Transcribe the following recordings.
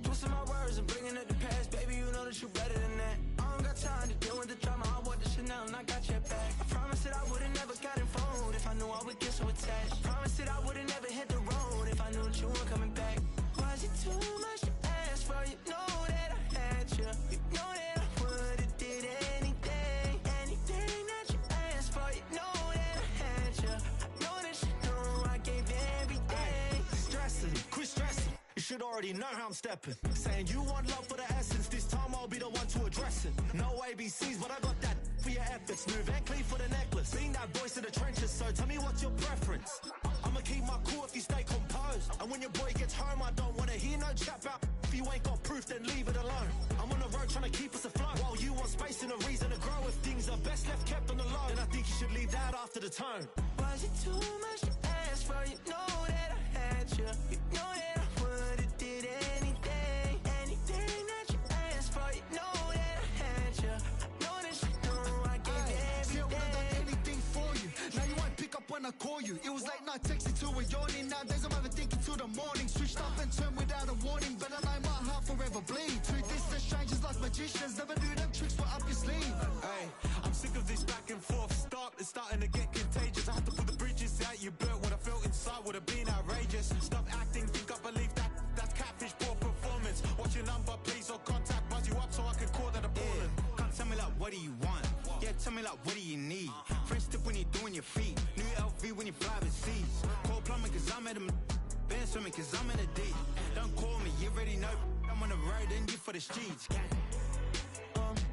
Twisting my words and bringing it to pass. Baby, you know that you better than that. I don't got time to deal with the drama. I want the Chanel and I got your back. I promised that I would've never gotten phone if I knew I would get so attached. I promised that I would've never hit the road if I knew that you weren't coming back. Was it too much to ask for? You know that I had you. You know that I would've did anything, anything that you asked for. You know that I had you. I know that you know I gave everything. Stressing, quit stressing. You should already know how I'm stepping. Saying you want love for the essence. This time I'll be the one to address it. No ABCs, but I got that for your efforts. Smooth and clean for the necklace. Being that voice in the trenches, so tell me what's your preference. I'ma keep my cool if you stay composed. And when your boy gets home, I don't wanna hear no chat about. If you ain't got proof, then leave it alone. I'm on the road trying to keep us afloat. While you want space and a reason to grow. If things are best left kept on the low, then I think you should leave that after the tone. Was it too much to ask for? You know that I had you. You know that I would've did anything, anything that you asked for. You know that I had you. I know that you know I gave everything. See, I would've done anything for you. Now you won't pick up when I call you. It was late night texting to a yawning. Nowadays I'm overthinking till the morning. Switched up and turned without a warning. But I know my heart forever bleed. Two distant strangers like magicians. Never knew them tricks were up your sleeve. Hey, I'm sick of this back and forth. It's starting to get contagious. I had to put the bridges out you built. What I felt inside would have been outrageous. Stop acting, think I believe that. That's catfish, poor performance. What's your number, please, or contact. Buzz you up so I can call that appalling. Can't tell me like, what do you want? Yeah, tell me like, what do you need? French tip when you're doing your feet. New LV when you fly overseas. Call plumbing cause I'm at a been swimming cause I'm in a deep. Don't call me, you already know. I'm on the road and you for the streets.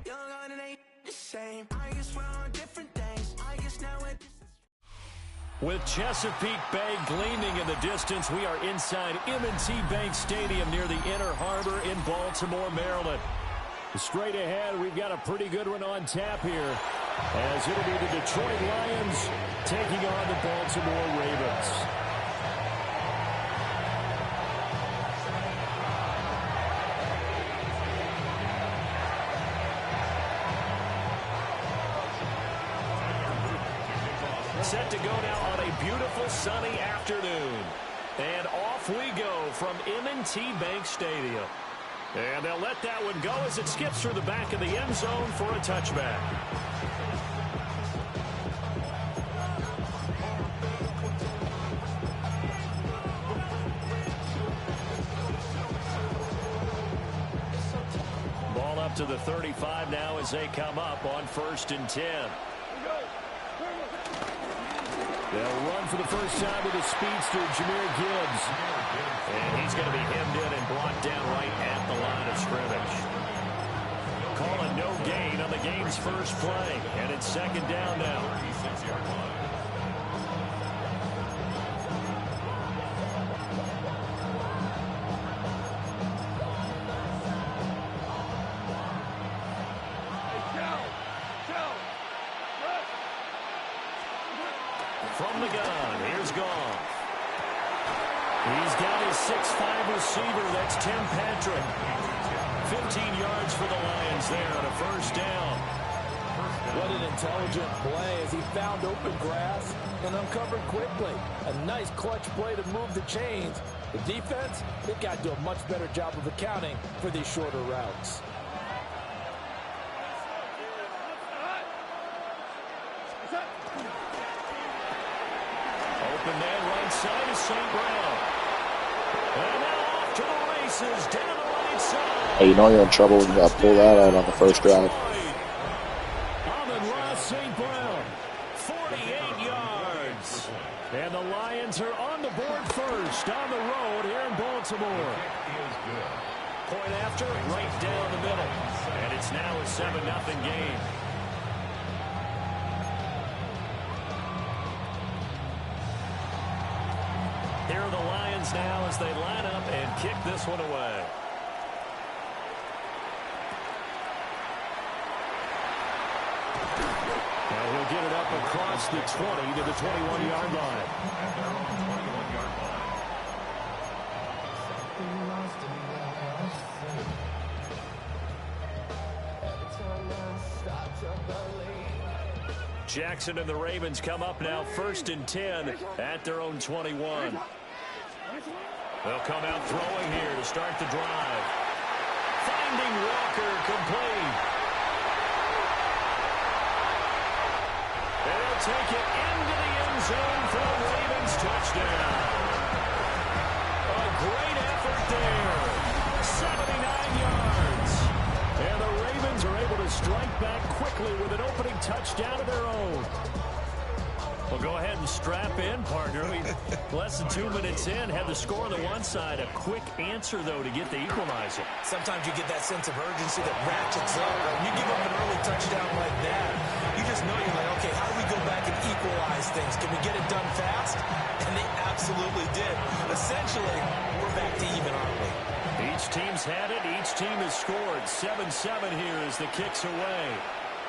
Young and it ain't the same. I guess we're on different things. I guess now we're With Chesapeake Bay gleaming in the distance, we are inside M&T Bank Stadium near the Inner Harbor in Baltimore, Maryland. Straight ahead, we've got a pretty good one on tap here, as it'll be the Detroit Lions taking on the Baltimore Ravens. Set to go now on a beautiful sunny afternoon. And off we go from M&T Bank Stadium. And they'll let that one go as it skips through the back of the end zone for a touchback. Ball up to the 35 now as they come up on 1st and 10. They'll run for the first time with the speedster, Jahmyr Gibbs. And he's going to be hemmed in and brought down right at the line of scrimmage. Calling no gain on the game's first play. And it's 2nd down now. From the gun, here's Goff. He's got his 6'5" receiver, that's Tim Patrick. 15 yards for the Lions there on a 1st down. What an intelligent play as he found open grass and uncovered quickly. A nice clutch play to move the chains. The defense, they've got to do a much better job of accounting for these shorter routes. Open man right side is St. Brown. And now off to the races down the right side. Hey, you know you're in trouble when you got to pull that out on the first drive. Amon-Ra St. Brown, 48 yards. And the Lions are on the board first on the road here in Baltimore. Point after, right down the middle. And it's now a 7-0 game. Here are the Lions now as they line up and kick this one away. he'll get it up across the 20 to the 21-yard line. Jackson and the Ravens come up now 1st and 10 at their own 21. They'll come out throwing here to start the drive. Finding Walker complete. And they'll take it into the end zone for a Ravens touchdown. A great effort there. 79 yards. And the Ravens are able to strike back quickly with an opening touchdown of their own. Well, go ahead and strap in, partner. Less than 2 minutes in, had the score on the one side. A quick answer, though, to get the equalizer. Sometimes you get that sense of urgency that ratchets up. When you give up an early touchdown like that, you just know you're like, okay, how do we go back and equalize things? Can we get it done fast? And they absolutely did. Essentially, we're back to even, aren't we? Each team's had it. Each team has scored. 7-7 here as the kick's away.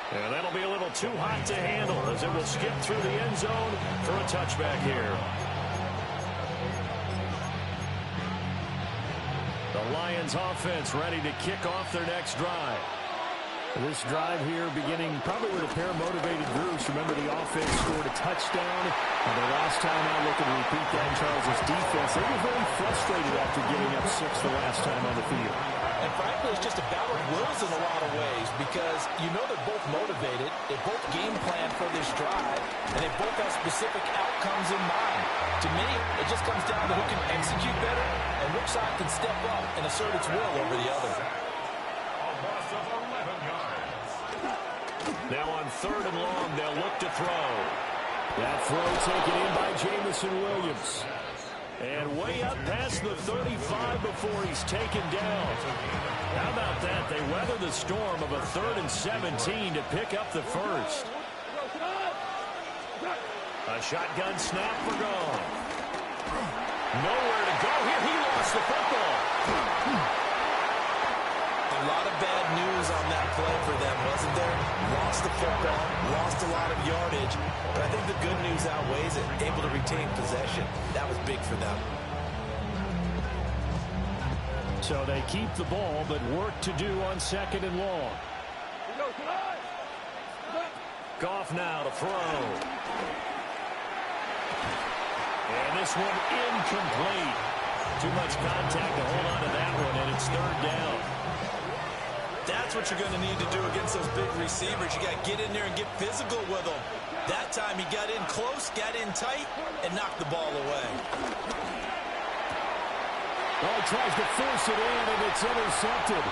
And that'll be a little too hot to handle as it will skip through the end zone for a touchback here. The Lions offense ready to kick off their next drive. This drive here beginning probably with a pair of motivated groups. Remember, the offense scored a touchdown. And the last time out, looking to repeat that, Charles' defense, they were very frustrated after giving up 6 the last time on the field. And frankly, it's just a battle of wills in a lot of ways because you know they're both motivated, they both game plan for this drive, and they both have specific outcomes in mind. To me, it just comes down to who can execute better and which side can step up and assert its will over the other. Now on 3rd and long, they'll look to throw. That throw taken in by Jamison Williams. And way up past the 35 before he's taken down. How about that? They weather the storm of a 3rd and 17 to pick up the first. A shotgun snap for Gone. Nowhere to go here. He lost the football. A lot of bad news on that play for them, wasn't there? Lost the football, lost a lot of yardage, but I think the good news outweighs it. Able to retain possession. That was big for them. So they keep the ball, but work to do on 2nd and long. Goff now to throw. And this one incomplete. Too much contact to hold on to that one, and it's 3rd down. That's what you're going to need to do against those big receivers. You got to get in there and get physical with them. That time he got in close, got in tight, and knocked the ball away. Well, he tries to force it in, and it's intercepted.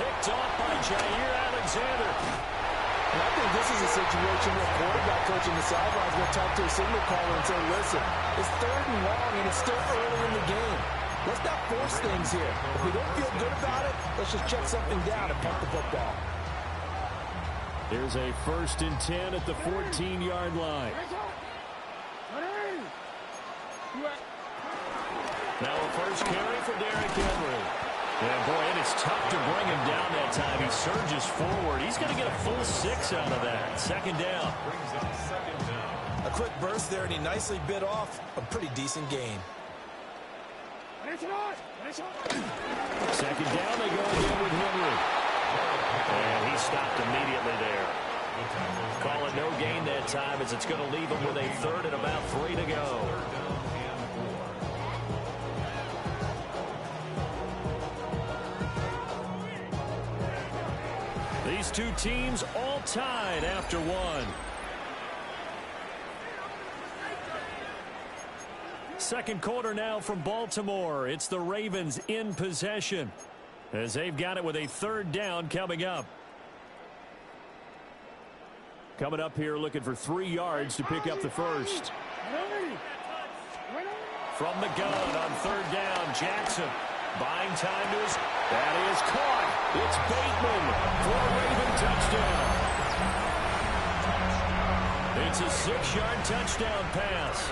Picked off by Jair Alexander. And I think this is a situation where quarterback coach in the sidelines will talk to a signal caller and say, listen, it's 3rd and long, and it's still early in the game. Let's not force things here. If we don't feel good about it, let's just check something down and punt the football. Here's a 1st and 10 at the 14-yard line. Now a first carry for Derrick Henry. And boy, it is tough to bring him down that time. He surges forward. He's going to get a full 6 out of that. 2nd down. A quick burst there, and he nicely bit off a pretty decent gain. 2nd down, they go again with Henry. And he stopped immediately there. Call it no gain that time as it's going to leave him with a 3rd and about 3 to go. These two teams all tied after one. Second quarter now from Baltimore. It's the Ravens in possession as they've got it with a 3rd down coming up. Coming up here looking for 3 yards to pick up the first. From the gun on 3rd down, Jackson buying time to his. That is caught. It's Bateman for a Raven touchdown. It's a 6-yard touchdown pass.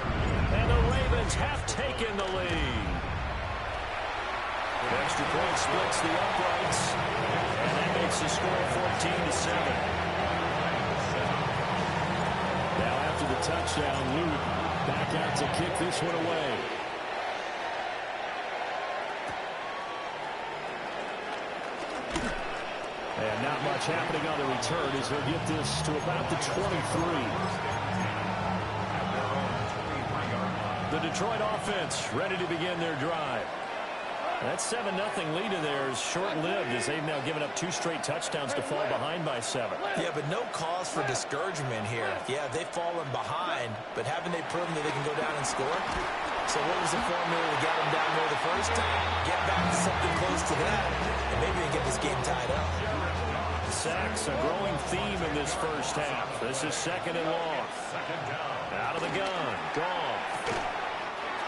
And the Ravens have taken the lead. An extra point splits the uprights. And that makes the score 14-7. Now after the touchdown, Luke back out to kick this one away. And not much happening on the return as he'll get this to about the 23. The Detroit offense ready to begin their drive. That 7-0 lead in there is short-lived as they've now given up 2 straight touchdowns to fall behind by 7. Yeah, but no cause for discouragement here. Yeah, they've fallen behind, but haven't they proven that they can go down and score? So what was the formula to get them down there the first time? Get back to something close to that, and maybe they get this game tied up. Sacks, a growing theme in this first half. This is 2nd and long. Out of the gun. Gone.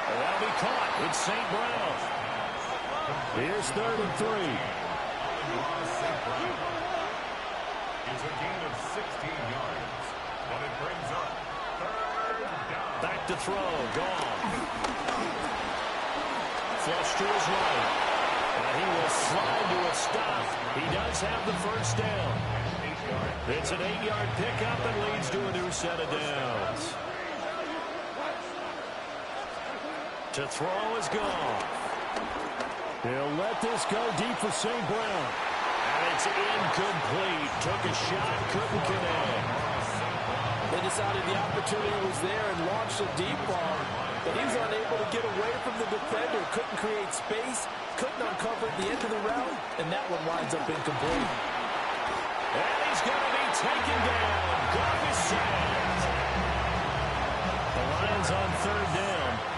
And that'll be caught. It's St. Brown. Here's 3rd and 3. It's a gain of 16 yards, but it brings up 3rd down. Back to throw. Gone. Flush to his right. And he will slide to a stop. He does have the first down. It's an 8-yard pickup and leads to a new set of downs. To throw is gone. He'll let this go deep for St. Brown. And it's incomplete. Took a shot, couldn't connect. They decided the opportunity was there and launched a deep ball, but he's unable to get away from the defender. Couldn't create space, couldn't uncover at the end of the route, and that one winds up incomplete. And he's going to be taken down. Goff is sacked. The Lions on 3rd down.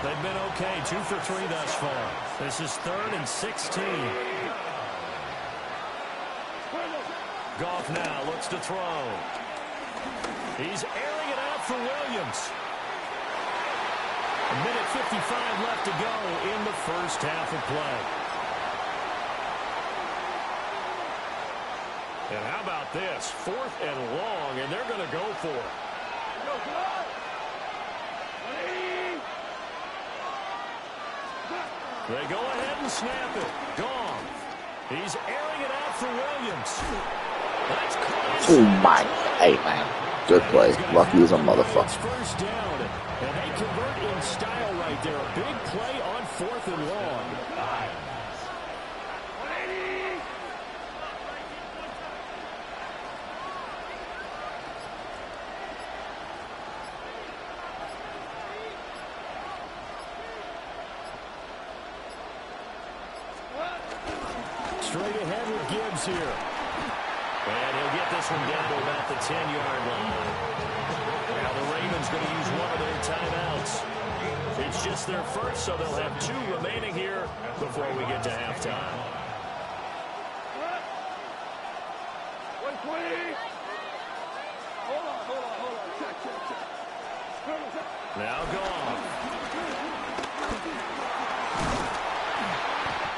They've been okay, 2 for 3 thus far. This is 3rd and 16. Goff now looks to throw. He's airing it out for Williams. A minute 55 left to go in the first half of play. And how about this? 4th and long, and they're going to go for it. They go ahead and snap it. Gone. He's airing it out for Williams. That's close. Oh my, hey man, good play. Lucky as a motherfucker. First down, and they convert in style right there. A big play on 4th and long. Straight ahead with Gibbs here. And he'll get this one down to about the 10-yard line. Now the Ravens going to use one of their timeouts. It's just their first, so they'll have 2 remaining here before we get to halftime. Now Goff.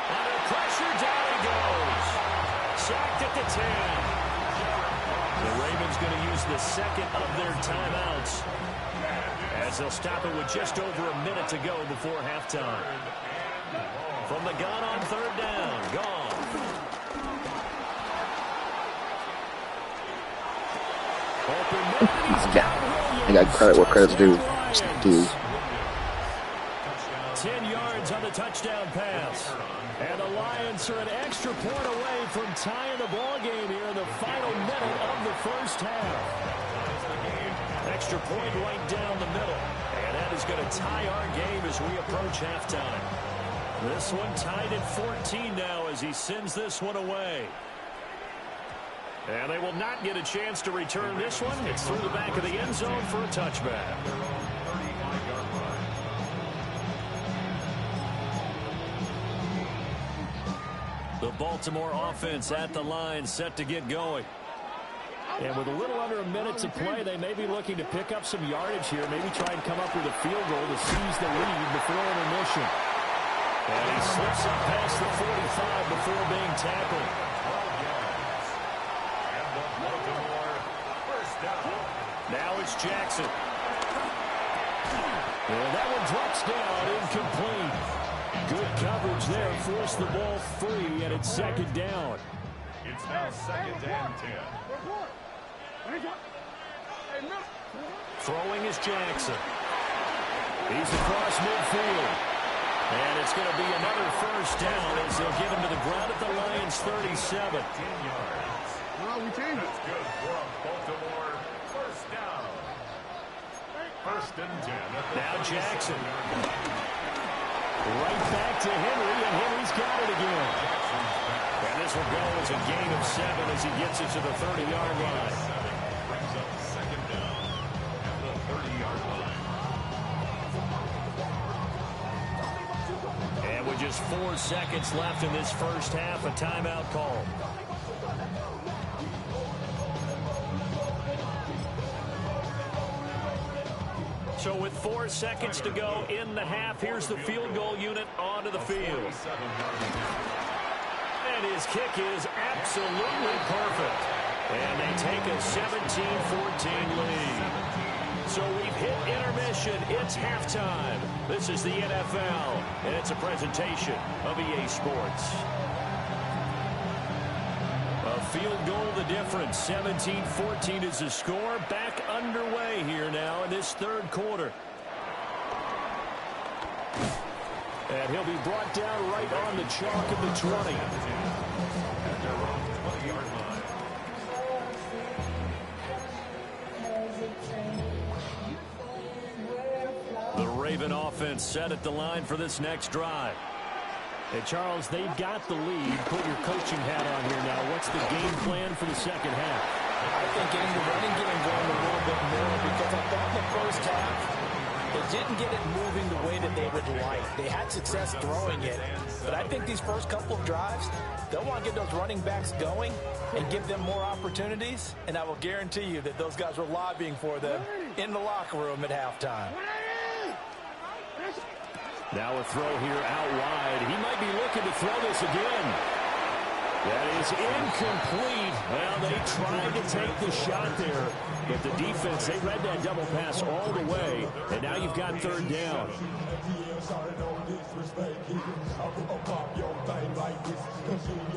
Under pressure, down he goes. Sacked at the 10. The Ravens going to use the 2nd of their timeouts as they'll stop it with just over a minute to go before halftime. From the gun on 3rd down, Goff. I got credit where credit's due. 10 yards on the touchdown pass. And the Lions are an extra point away from tying the ball game here in the final minute of the first half. Extra point right down the middle. And that is going to tie our game as we approach halftime. This one tied at 14 now as he sends this one away. And they will not get a chance to return this one. It's through the back of the end zone for a touchback. The Baltimore offense at the line, set to get going. And with a little under a minute to play, they may be looking to pick up some yardage here, maybe try and come up with a field goal to seize the lead before intermission. And he slips up past the 45 before being tackled. Now it's Jackson. And that one drops down, incomplete. Good coverage there, forced the ball free, and it's 2nd down. It's now 2nd and 10. Throwing is Jackson. He's across midfield. And it's going to be another first down as they'll get him to the ground at the Lions' 37. 10 yards. That's good for a Baltimore first down. First and 10. Now Jackson. Right back to Henry, and Henry's got it again. And this will go as a gain of 7 as he gets it to the 30-yard line. Brings up second down at the 30-yard line. And with just 4 seconds left in this first half, a timeout call. So with 4 seconds to go in the half, here's the field goal unit onto the field. And his kick is absolutely perfect. And they take a 17-14 lead. So we've hit intermission. It's halftime. This is the NFL, and it's a presentation of EA Sports. A field goal the difference. 17-14 is the score. Back underway here now in this third quarter. And he'll be brought down right on the chalk of the 20. At their own 20-yard line. The Raven offense set at the line for this next drive. Hey, Charles, they've got the lead. Put your coaching hat on here now. What's the game plan for the second half? I think getting the running game going a little bit more because I thought in the first half they didn't get it moving the way that they would like. They had success throwing it, but I think these first couple of drives, they'll want to get those running backs going and give them more opportunities, and I will guarantee you that those guys were lobbying for them in the locker room at halftime. Now a throw here out wide. He might be looking to throw this again. That is incomplete. Well, they tried to take the shot there, but the defense, they read that double pass all the way, and now you've got third down.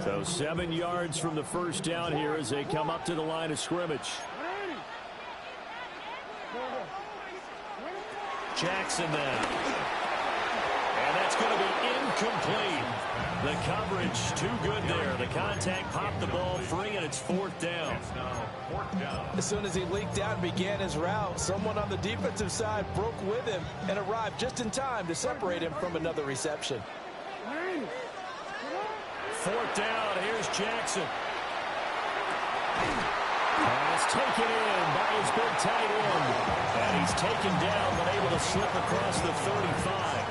So 7 yards from the first down here as they come up to the line of scrimmage. Jackson then. And that's going to be incomplete. The coverage too good there. The contact popped the ball free, and it's fourth down. As soon as he leaked out and began his route, someone on the defensive side broke with him and arrived just in time to separate him from another reception. Fourth down. Here's Jackson. Pass taken in by his big tight end. And he's taken down, but able to slip across the 35.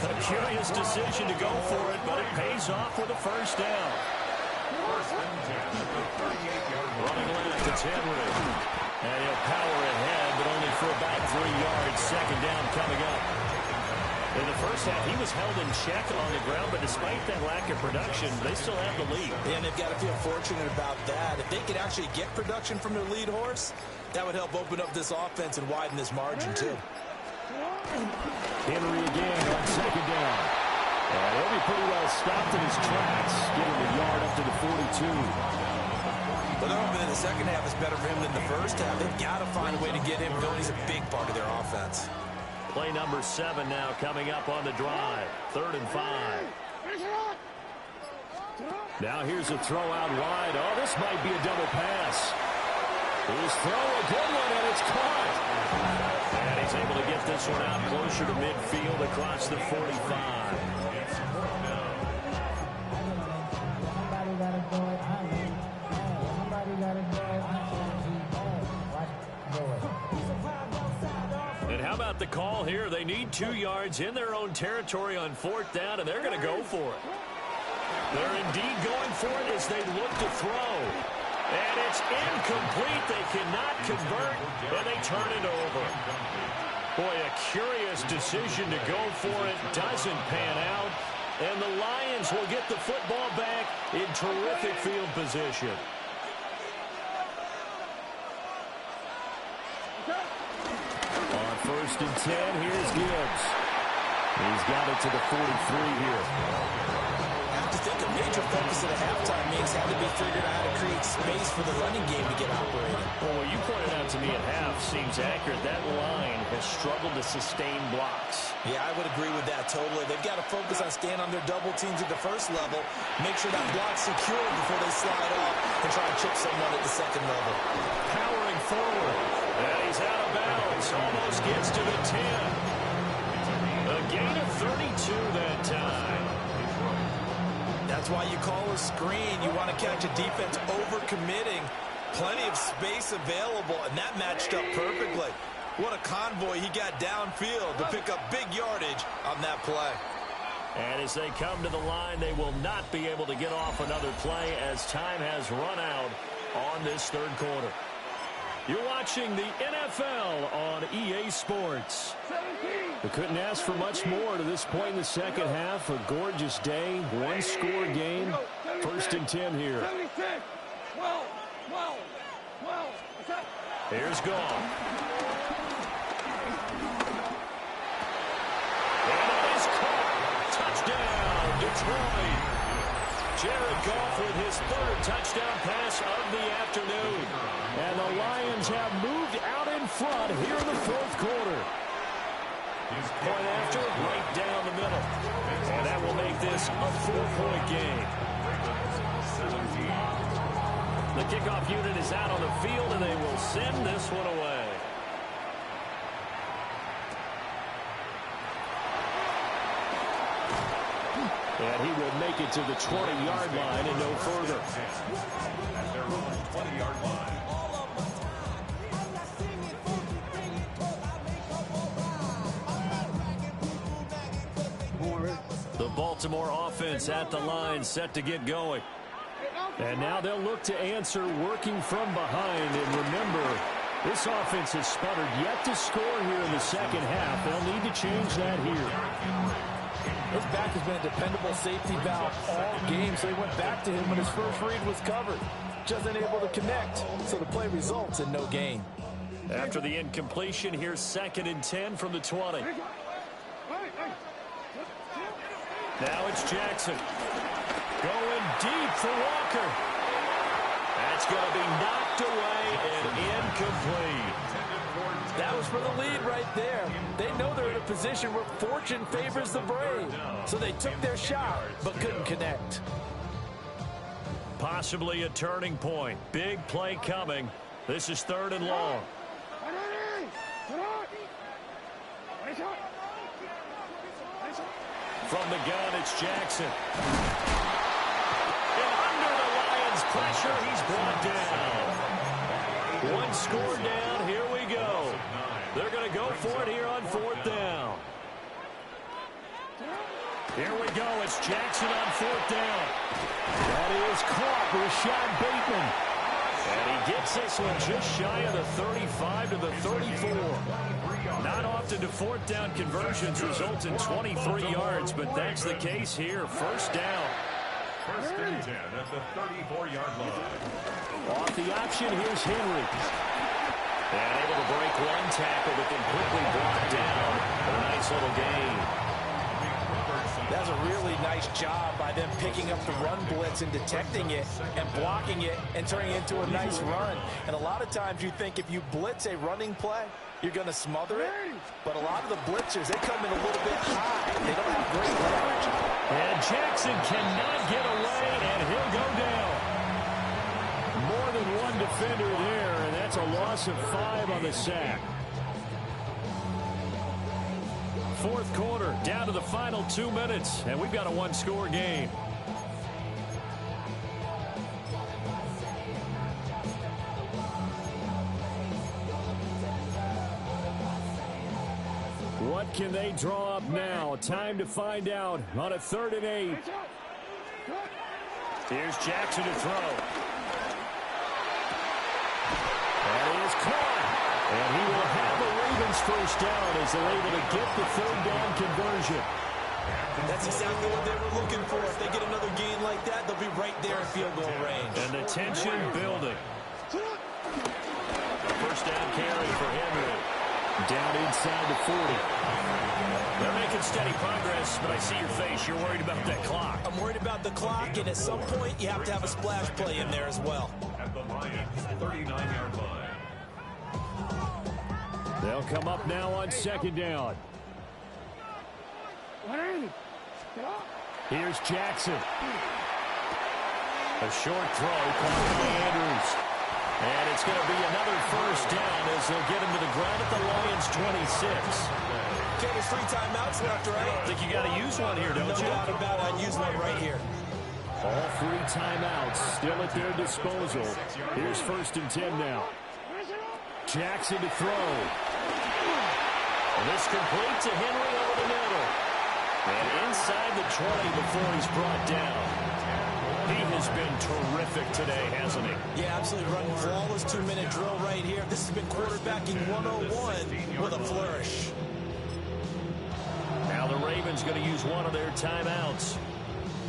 A curious decision to go for it, but it pays off with a first down. First and 10 at the 38-yard line. Running left, it's Henry. And he'll power ahead, but only for about 3 yards. Second down coming up. In the first half, he was held in check on the ground, but despite that lack of production, they still have the lead. And they've got to feel fortunate about that. If they could actually get production from their lead horse, that would help open up this offense and widen this margin, too. Henry again on second down. And he'll be pretty well stopped in his tracks, getting the yard up to the 42. But they're hoping that the second half is better for him than the first half. They've got to find a way to get him going. He's a big part of their offense. Play number 7 now coming up on the drive. 3rd and 5. Now here's a throw out wide. Oh, this might be a double pass. His throw, a good one, and it's caught. And he's able to get this one out closer to midfield across the 45. And how about the call here? They need 2 yards in their own territory on 4th down, and they're going to go for it. They're indeed going for it as they look to throw. And it's incomplete. They cannot convert, and they turn it over. Boy, a curious decision to go for it. Doesn't pan out. And the Lions will get the football back in terrific field position. On 1st and 10, here's Gibbs. He's got it to the 43 here. to think a major focus at a halftime means had to be figured out how to create space for the running game to get operating. Well, what you pointed out to me at half seems accurate. That line has struggled to sustain blocks. Yeah, I would agree with that totally. They've got to focus on staying on their double teams at the first level, make sure that block's secured before they slide off and try and chip someone at the second level. Powering forward. And he's out of bounds. Almost gets to the 10. A gain of 32 that time. That's why you call a screen. You want to catch a defense over-committing. Plenty of space available, and that matched up perfectly. What a convoy he got downfield to pick up big yardage on that play. And as they come to the line, they will not be able to get off another play as time has run out on this third quarter. You're watching the NFL on EA Sports. We couldn't ask for much more to this point in the second half. A gorgeous day, one-score game. 1st and 10 here. Here's Goff. And it is caught. Touchdown, Detroit. Jared Goff with his 3rd touchdown pass of the afternoon. And the Lions have moved out in front here in the 4th quarter. Point after, right down the middle. And that will make this a 4-point game. The kickoff unit is out on the field, and they will send this one away. And he will make it to the 20-yard line and no further. At their own 20-yard line. The Baltimore offense at the line, set to get going. And now they'll look to answer working from behind. And remember, this offense has sputtered yet to score here in the second half. They'll need to change that here. His back has been a dependable safety valve all game, so he went back to him when his first read was covered. Just unable to connect, so the play results in no gain. After the incompletion, here's 2nd and 10 from the 20. Now it's Jackson. Going deep for Walker. That's going to be knocked away and incomplete. That was for the lead right there. They know they're in a position where fortune favors the brave. So they took their shot, but couldn't connect. Possibly a turning point. Big play coming. This is 3rd and long. From the gun, it's Jackson. And under the Lions' pressure, he's brought down. One score down, here we go. They're going to go for it here on 4th down. Here we go, it's Jackson on 4th down. That is caught, Rashad Bateman. And he gets this one just shy of the 35 to the 34. Not often do 4th down conversions result in 23 yards, but that's the case here. 1st down. 1st and 10 at the 34-yard line. Off the option, here's Henry. And able to break one tackle, but then quickly brought down. A nice little gain. That's a really nice job by them picking up the run blitz and detecting it and blocking it and turning it into a nice run. And a lot of times you think if you blitz a running play, you're going to smother it. But a lot of the blitzers, they come in a little bit high. They don't have great leverage. And Jackson cannot get away, and he'll go down. More than one defender there, and that's a loss of 5 on the sack. 4th quarter, down to the final 2 minutes, and we've got a one-score game. What can they draw up now? Time to find out on a 3rd and 8. Here's Jackson to throw. And he is caught. And he will have the Ravens 1st down as they're able to get the 3rd down conversion. That's exactly what they were looking for. If they get another gain like that, they'll be right there in field goal range. And the tension building. 1st down carry for Henry. Down inside the 40. They're making steady progress, but I see your face. You're worried about that clock. I'm worried about the clock, and at some point, you have to have a splash play in there as well. At the Lions' 39-yard line. They'll come up now on second down. Here's Jackson. A short throw caught by Andrews. And it's going to be another first down as they'll get him to the ground at the Lions' 26. Okay, there's 3 timeouts left, right? I think you got to use one here, don't you? No doubt about it. I'd use one right here. All 3 timeouts still at their disposal. Here's 1st and 10 now. Jackson to throw. And this complete to Henry over the middle. And inside the 20 before he's brought down. He has been terrific today, hasn't he? Yeah, absolutely running flawless 2-minute drill right here. This has been quarterbacking 101 with a flourish. Now the Ravens going to use one of their timeouts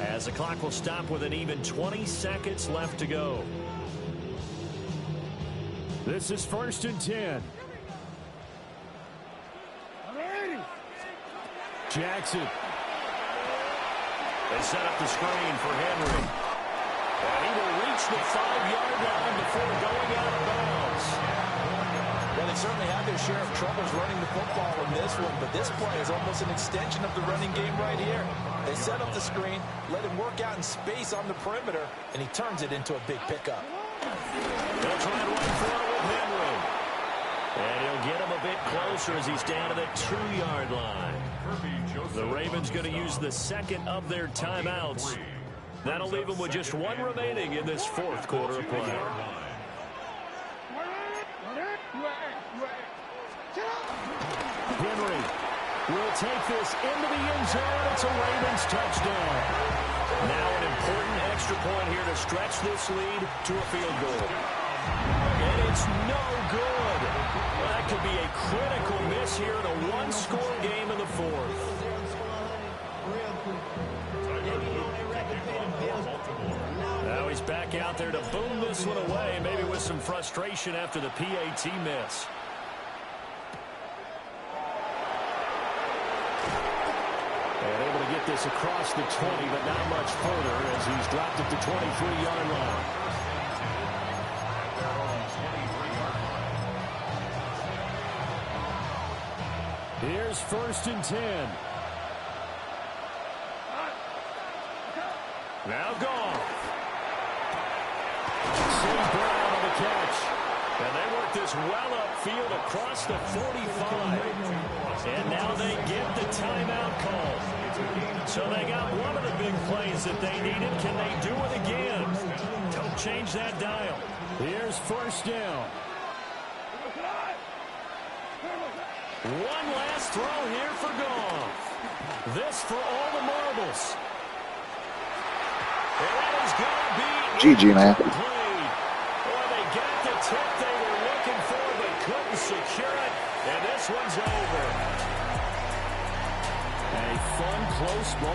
as the clock will stop with an even 20 seconds left to go. This is 1st and 10. Jackson. They set up the screen for Henry. And he will reach the 5-yard line before going out of bounds. Well, they certainly had their share of troubles running the football in this one, but this play is almost an extension of the running game right here. They set up the screen, let him work out in space on the perimeter, and he turns it into a big pickup. They'll try and run for it with Henry. And he'll get him a bit closer as he's down to the 2-yard line. The Ravens going to use the second of their timeouts. That'll leave them with just 1 remaining in this 4th quarter of play. Henry will take this into the end zone. It's a Ravens touchdown. Now an important extra point here to stretch this lead to a field goal. And it's no good. Well, that could be a critical miss here in a 1-score game in the 4th. Now he's back out there to boom this one away, maybe with some frustration after the PAT miss. And able to get this across the 20, but not much further as he's dropped at the 23-yard line. Here's 1st and 10. Now gone. St. Brown on the catch. And they work this well upfield across the 45. And now they get the timeout call. So they got one of the big plays that they needed. Can they do it again? Don't change that dial. Here's 1st down. One last throw here for Goff. This for all the marbles. And that is going to be GG, man. Well, they got the tip they were looking for, but couldn't secure it. And this one's over. A fun, close ball.